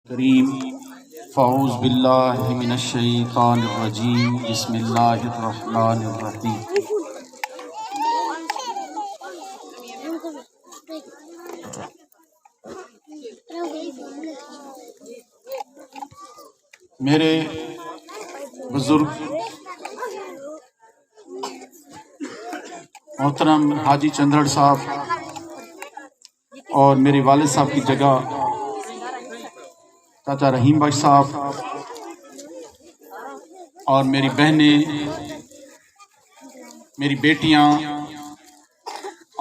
کریم فاعوذ باللہ من الشیطان الرجیم بسم اللہ الرحمن الرحیم۔ میرے بزرگ محترم حاجی چندرڑ صاحب اور میرے والد صاحب کی جگہ چاچا رحیم بخش صاحب اور میری بہنیں، میری بیٹیاں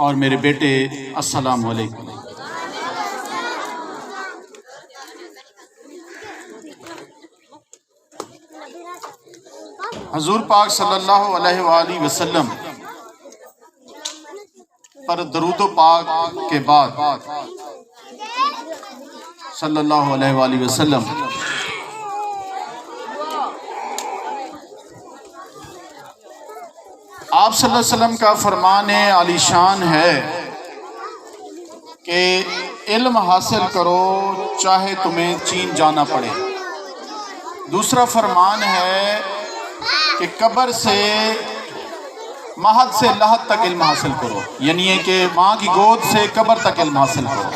اور میرے بیٹے، السلام علیکم۔ حضور پاک صلی اللہ علیہ وآلہ وسلم پر درود و پاک کے بعد صلی اللہ علیہ وآلہ وسلم آپ صلی اللہ علیہ وسلم کا فرمان عالی شان ہے کہ علم حاصل کرو چاہے تمہیں چین جانا پڑے۔ دوسرا فرمان ہے کہ قبر سے مہد سے لحد تک علم حاصل کرو، یعنی ہے کہ ماں کی گود سے قبر تک علم حاصل کرو،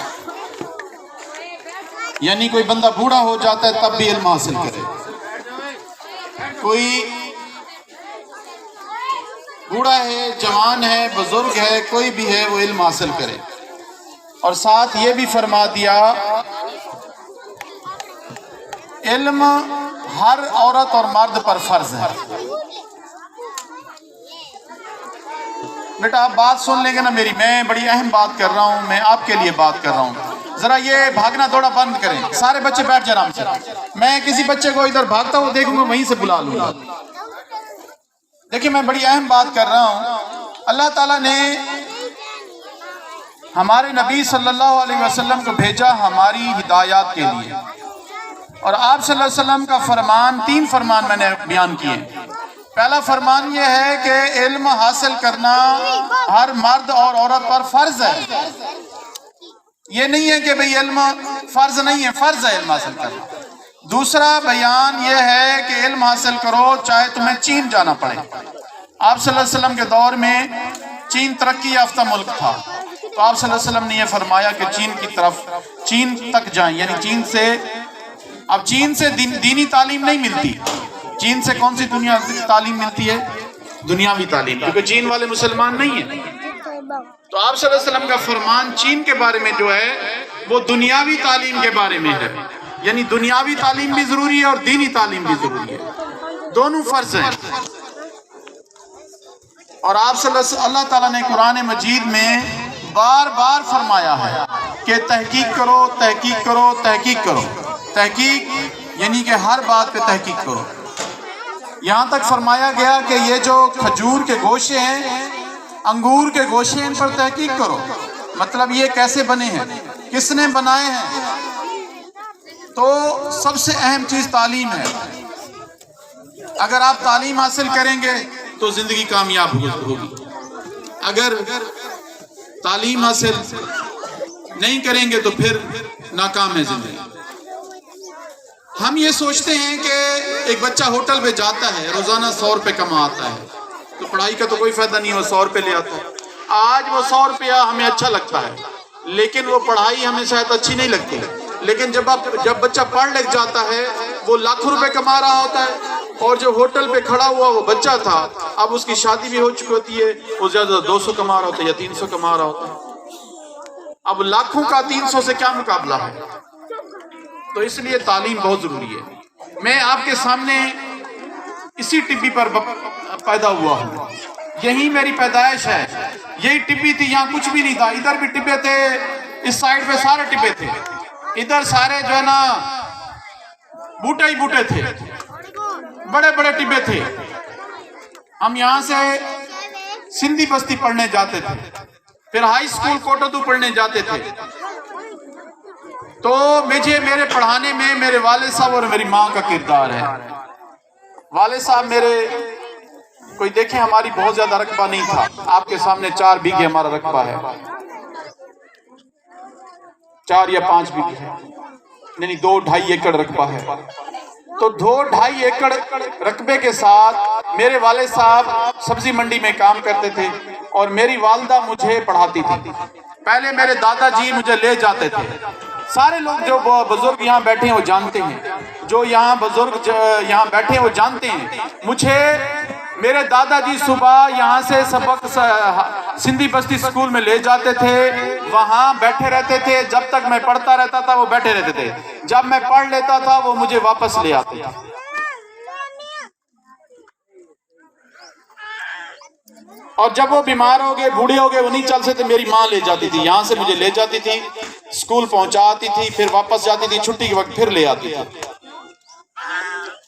یعنی کوئی بندہ بوڑھا ہو جاتا ہے تب بھی علم حاصل کرے، کوئی بوڑھا ہے، جوان ہے، بزرگ ہے، کوئی بھی ہے، وہ علم حاصل کرے۔ اور ساتھ یہ بھی فرما دیا علم ہر عورت اور مرد پر فرض ہے۔ بیٹا آپ بات سن لیں گے نا میری، میں بڑی اہم بات کر رہا ہوں، میں آپ کے لیے بات کر رہا ہوں، ذرا یہ بھاگنا دوڑا بند کریں، سارے بچے بیٹھ جائیں آرام سے۔ میں کسی بچے کو ادھر بھاگتا ہوں دیکھوں گا وہیں سے بلا لوں گا۔ دیکھیں میں بڑی اہم بات کر رہا ہوں، اللہ تعالیٰ نے ہمارے نبی صلی اللہ علیہ وسلم کو بھیجا ہماری ہدایات کے لیے، اور آپ صلی اللہ علیہ وسلم کا فرمان، 3 فرمان میں نے بیان کیے۔ پہلا فرمان یہ ہے کہ علم حاصل کرنا ہر مرد اور عورت پر فرض ہے، یہ نہیں ہے کہ بھئی علم فرض نہیں ہے، فرض ہے علم حاصل کرنا۔ دوسرا بیان یہ ہے کہ علم حاصل کرو چاہے تمہیں چین جانا پڑے۔ آپ صلی اللہ علیہ وسلم کے دور میں چین ترقی یافتہ ملک تھا، تو آپ صلی اللہ علیہ وسلم نے یہ فرمایا کہ چین کی طرف، چین تک جائیں، یعنی چین سے، اب چین سے دینی تعلیم نہیں ملتی، چین سے کون سی دنیا تعلیم ملتی ہے؟ دنیاوی تعلیم، کیونکہ چین والے مسلمان نہیں ہیں۔ تو آپ صلی اللہ علیہ وسلم کا فرمان چین کے بارے میں جو ہے وہ دنیاوی تعلیم کے بارے میں ہے، یعنی دنیاوی تعلیم بھی ضروری ہے اور دینی تعلیم بھی ضروری ہے، دونوں فرض ہیں۔ اور آپ صلی اللہ تعالیٰ نے قرآن مجید میں بار بار فرمایا ہے کہ تحقیق کرو، تحقیق کرو، تحقیق کرو۔ تحقیق یعنی کہ ہر بات پہ تحقیق کرو۔ یہاں تک فرمایا گیا کہ یہ جو کھجور کے گوشے ہیں، انگور کے گوشے، ان پر تحقیق کرو، مطلب یہ کیسے بنے ہیں، کس نے بنائے ہیں۔ تو سب سے اہم چیز تعلیم ہے۔ اگر آپ تعلیم حاصل کریں گے تو زندگی کامیاب ہوگی، اگر تعلیم حاصل نہیں کریں گے تو پھر ناکام ہے زندگی۔ ہم یہ سوچتے ہیں کہ ایک بچہ ہوٹل پہ جاتا ہے، روزانہ 100 روپے کماتا ہے، تو پڑھائی کا تو کوئی فائدہ نہیں، وہ 100 روپے لے آتا ہے۔ آج وہ 100 روپیہ ہمیں اچھا لگتا ہے، لیکن وہ پڑھائی ہمیں شاید اچھی نہیں لگتی، لیکن جب بچہ پڑھ لکھ جاتا ہے وہ لاکھوں روپے کما رہا ہوتا ہے، اور جو ہوٹل پہ کھڑا ہوا وہ بچہ تھا، اب اس کی شادی بھی ہو چکی ہوتی ہے، وہ زیادہ 200 کما رہا ہوتا ہے یا 300 کما رہا ہوتا ہے۔ اب لاکھوں کا 300 سے کیا مقابلہ ہے؟ تو اس لیے تعلیم بہت ضروری ہے۔ میں آپ کے سامنے اسی ٹبی پر پیدا ہوا ہوں، یہی میری پیدائش ہے، یہی ٹبی تھی، یہاں کچھ بھی نہیں تھا، ادھر بھی ٹبے تھے، اس سائیڈ پہ سارے ٹبے تھے، ادھر سارے جو ہے نا بوٹے ہی بوٹے تھے، بڑے بڑے ٹبے تھے۔ ہم یہاں سے سندھی بستی پڑھنے جاتے تھے، پھر ہائی اسکول کوٹدو پڑھنے جاتے تھے۔ تو میرے پڑھانے میں میرے والد صاحب اور میری ماں کا کردار ہے۔ والد صاحب میرے کوئی دیکھیں ہماری بہت زیادہ رقبہ نہیں تھا، آپ کے سامنے 4 بیگھے ہمارا رقبہ ہے، 4 یا 5 بیگھے، یعنی 2-2.5 ایکڑ رقبہ ہے. تو 2-2.5 ایکڑ رقبے کے ساتھ میرے والد صاحب سبزی منڈی میں کام کرتے تھے اور میری والدہ مجھے پڑھاتی تھی. پہلے میرے دادا جی مجھے لے جاتے تھے. سارے لوگ جو بزرگ یہاں بیٹھے ہیں وہ جانتے ہیں, جو یہاں بزرگ یہاں بیٹھے ہیں وہ جانتے ہیں, مجھے میرے دادا جی صبح یہاں سے سبق سندھی بستی اسکول میں لے جاتے تھے, وہاں بیٹھے رہتے تھے. جب تک میں پڑھتا رہتا تھا وہ بیٹھے رہتے تھے. جب میں پڑھ لیتا تھا وہ مجھے واپس لے آتے تھے. اور جب وہ بیمار ہو گئے, بوڑھے ہو گئے, وہ نہیں چل سکتے, میری ماں لے جاتی تھی. یہاں سے مجھے لے جاتی تھی, اسکول پہنچاتی تھی, پھر واپس جاتی تھی, چھٹی کے وقت پھر لے آتی تھی.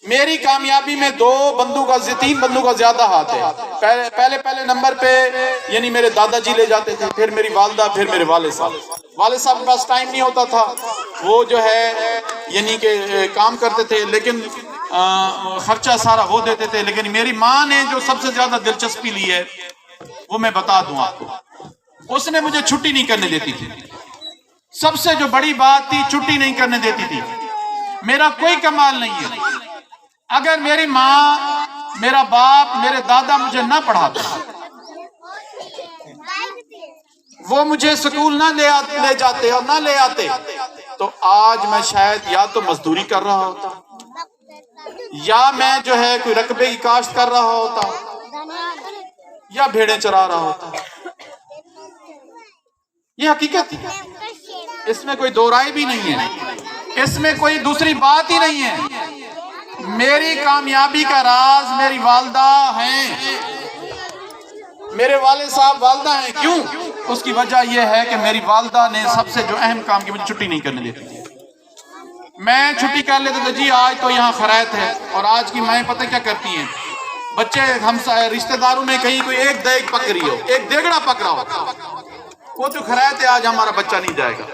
میری کامیابی میں 3 بندوں کا زیادہ ہاتھ ہے. پہلے نمبر پہ یعنی میرے دادا جی لے جاتے تھے, پھر میری والدہ, پھر میرے والد صاحب. والد صاحب کے پاس ٹائم نہیں ہوتا تھا, وہ جو ہے یعنی کہ کام کرتے تھے, لیکن خرچہ سارا وہ دیتے تھے. لیکن میری ماں نے جو سب سے زیادہ دلچسپی لی ہے وہ میں بتا دوں آپ کو. اس نے مجھے چھٹی نہیں کرنے دیتی تھی. سب سے جو بڑی بات تھی, چھٹی نہیں کرنے دیتی تھی. میرا کوئی کمال نہیں ہے. اگر میری ماں, میرا باپ, میرے دادا مجھے نہ پڑھاتے, وہ مجھے سکول نہ لے جاتے اور نہ لے آتے, تو آج میں شاید یا تو مزدوری کر رہا ہوتا, یا میں جو ہے کوئی رقبے کی کاشت کر رہا ہوتا, یا بھیڑیں چرا رہا ہوتا. یہ حقیقت ہے, اس میں کوئی دو رائے بھی نہیں ہے, اس میں کوئی دوسری بات ہی نہیں ہے. میری کامیابی کا راز میری والدہ ہیں, میرے والد صاحب والدہ ہیں. کیوں؟ اس کی وجہ یہ ہے کہ میری والدہ نے سب سے جو اہم کام کی, مجھے چھٹی نہیں کرنے دیتی تھی. میں چھٹی کر لیتا تھا, جی آج تو یہاں خیرات ہے, اور آج کی مائیں پتہ کیا کرتی ہیں, بچے ہم رشتہ داروں میں کہیں کوئی ایک دیگ پک رہی ہو, ایک دیگڑا پک رہا ہو, وہ جو خیرات ہے آج ہمارا بچہ نہیں جائے گا,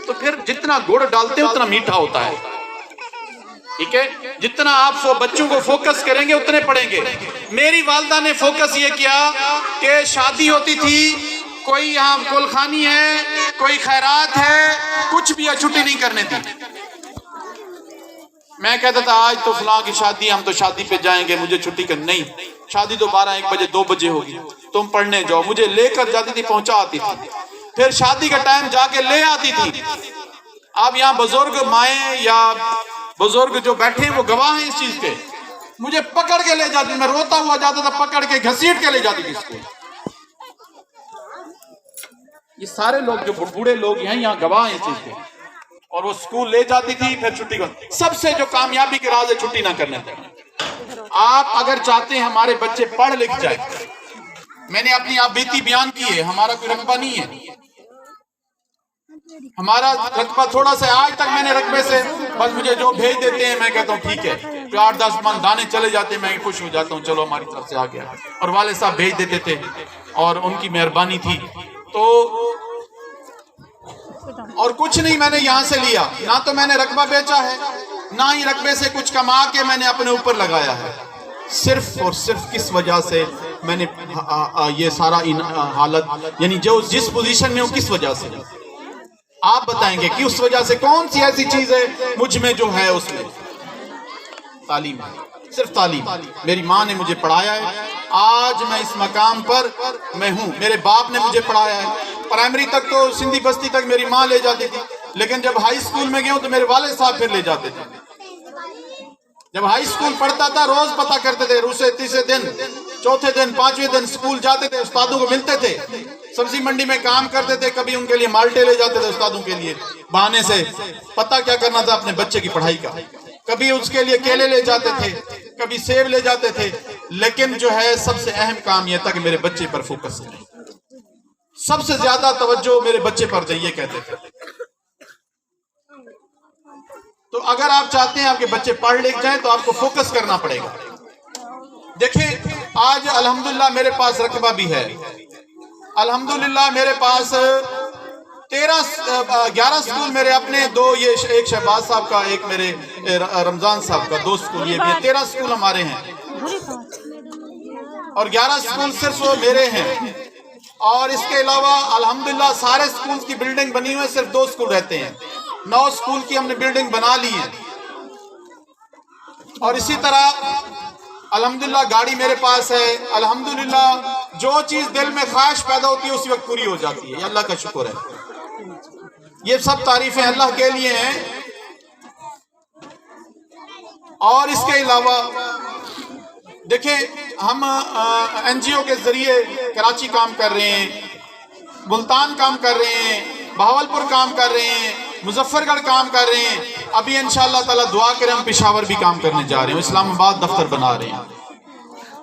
تو پھر جتنا گڑ ڈالتے ہیں اتنا میٹھا ہوتا ہے. ٹھیک ہے, جتنا آپ بچوں کو فوکس کریں گے اتنے پڑھیں گے. میری والدہ نے فوکس یہ کیا کہ شادی ہوتی تھی, کوئی یہاں کلخانی ہے, کوئی خیرات ہے, کچھ بھی چھٹی نہیں کرنے دی. میں کہتا تھا آج تو فلاں کی شادی, ہم تو شادی پہ جائیں گے, مجھے چھٹی کر. نہیں, شادی تو 12-1 بجے 2 بجے ہوگی, تم پڑھنے جاؤ. مجھے لے کر جاتی تھی, پہنچا آتی تھی, پھر شادی کا ٹائم جا کے لے آتی تھی. اب یہاں بزرگ مائیں یا بزرگ جو بیٹھے ہیں وہ گواہ ہیں اس چیز کے. مجھے پکڑ کے لے جاتی, میں روتا ہوا جاتا تھا, پکڑ کے گھسیٹ کے لے جاتی تھی اسکول. یہ سارے لوگ جو بوڑھے لوگ ہیں یہاں گواہ ہیں اس چیز کے. اور وہ اسکول لے جاتی تھی, پھر چھٹی کر. سب سے جو کامیابی کے راز ہے چھٹی نہ کرنے دیں. آپ اگر چاہتے ہیں ہمارے بچے پڑھ لکھ جائیں, میں نے اپنی آپ بیتی بیان کی ہے, ہمارا کوئی رقبہ نہیں ہے, ہمارا رقبہ تھوڑا سا. آج تک میں نے رقبے سے بس مجھے جو بھیج دیتے ہیں میں کہتا ہوں ٹھیک ہے, جو 8-10 من دانے چلے جاتے ہیں میں خوش ہو جاتا ہوں, چلو ہماری طرف سے آ گیا. اور والد صاحب بھیج دیتے تھے اور ان کی مہربانی تھی. تو اور کچھ نہیں میں نے یہاں سے لیا, نہ تو میں نے رقبہ بیچا ہے, نہ ہی رقبے سے کچھ کما کے میں نے اپنے اوپر لگایا ہے. صرف اور صرف کس وجہ سے میں نے یہ سارا حالت یعنی جو جس پوزیشن میں ہوں کس وجہ سے, آپ بتائیں گے کہ اس وجہ سے کون سی ایسی چیز ہے مجھ میں جو ہے, اس میں تعلیم ہے, صرف تعلیم. میری ماں نے مجھے پڑھایا ہے, آج میں اس مقام پر میں ہوں. میرے باپ نے مجھے پڑھایا ہے. پرائمری تک تو سندھی بستی تک میری ماں لے جاتی تھی, لیکن جب ہائی اسکول میں گیا ہوں تو میرے والد صاحب پھر لے جاتے تھے. جب ہائی اسکول پڑھتا تھا روز پتہ کرتے تھے, روز سے تیسرے دن, چوتھے دن, 5ویں دن اسکول جاتے تھے, استادوں کو ملتے تھے. سبزی منڈی میں کام کرتے تھے, کبھی ان کے لیے مالٹے لے جاتے تھے استادوں کے لیے, بہانے سے پتہ کیا کرنا تھا اپنے بچے کی پڑھائی کا. کبھی اس کے لیے کیلے لے جاتے تھے, کبھی سیب لے جاتے تھے. لیکن جو ہے سب سے اہم کام یہ تھا کہ میرے بچے پر فوکس کریں, سب سے زیادہ توجہ میرے بچے پر دیں, یہ کہتے تھے. تو اگر آپ چاہتے ہیں آپ کے بچے پڑھ لکھ جائیں تو آپ کو فوکس کرنا پڑے گا. دیکھیں آج الحمدللہ میرے پاس رقبہ بھی ہے, الحمدللہ میرے پاس 11 سکول میرے اپنے, 2 یہ ایک شہباز صاحب کا, ایک میرے رمضان صاحب کا, 2 سکول یہ بھی ہے. 13 سکول ہمارے ہیں اور 11 سکول صرف وہ میرے ہیں. اور اس کے علاوہ الحمدللہ سارے سکولز کی بلڈنگ بنی ہوئی ہے, صرف 2 سکول رہتے ہیں. 9 اسکول کی ہم نے بلڈنگ بنا لی ہے، اور اسی طرح الحمدللہ گاڑی میرے پاس ہے، الحمدللہ جو چیز دل میں خواہش پیدا ہوتی ہے اسی وقت پوری ہو جاتی ہے، یہ اللہ کا شکر ہے۔ یہ سب تعریفیں اللہ کے لیے ہیں۔ اور اس کے علاوہ دیکھیں، ہم این جی او کے ذریعے کراچی کام کر رہے ہیں، ملتان کام کر رہے ہیں، بہاولپور کام کر رہے ہیں، مظفر گڑھ کام کر رہے ہیں، ابھی انشاءاللہ تعالیٰ دعا کریں ہم پشاور بھی کام کرنے جا رہے ہیں، اسلام آباد دفتر بنا رہے ہیں۔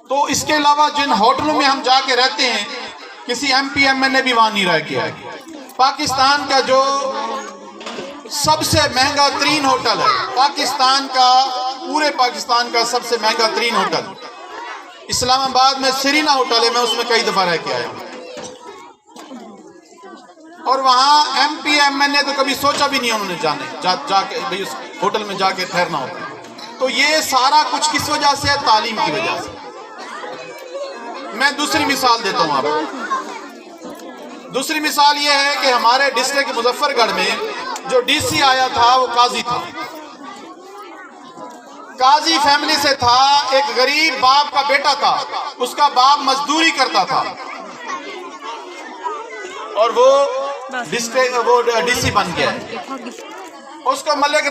تو اس کے علاوہ جن ہوٹلوں میں ہم جا کے رہتے ہیں، کسی ایم پی ایم این اے بھی وہاں نہیں رہ کے آئے۔ پاکستان کا جو سب سے مہنگا ترین ہوٹل ہے، پاکستان کا، پورے پاکستان کا سب سے مہنگا ترین ہوٹل اسلام آباد میں سرینا ہوٹل ہے، میں اس میں کئی دفعہ رہ کے آیا ہوں، اور وہاں ایم پی ایم این اے تو کبھی سوچا بھی نہیں انہوں نے جا کے بھئی اس ہوٹل میں جا کے ٹھہرنا ہوتا ہے۔ تو یہ سارا کچھ کس وجہ سے ہے؟ تعلیم کی وجہ سے۔ میں دوسری مثال دیتا ہوں آپ کو۔ دوسری مثال یہ ہے کہ ہمارے ڈسٹرکٹ مظفر گڑھ میں جو ڈی سی آیا تھا وہ قاضی تھا، قاضی فیملی سے تھا، ایک غریب باپ کا بیٹا تھا، اس کا باپ مزدوری کرتا تھا اور وہ ڈی سی بن گیا، اس کو ملک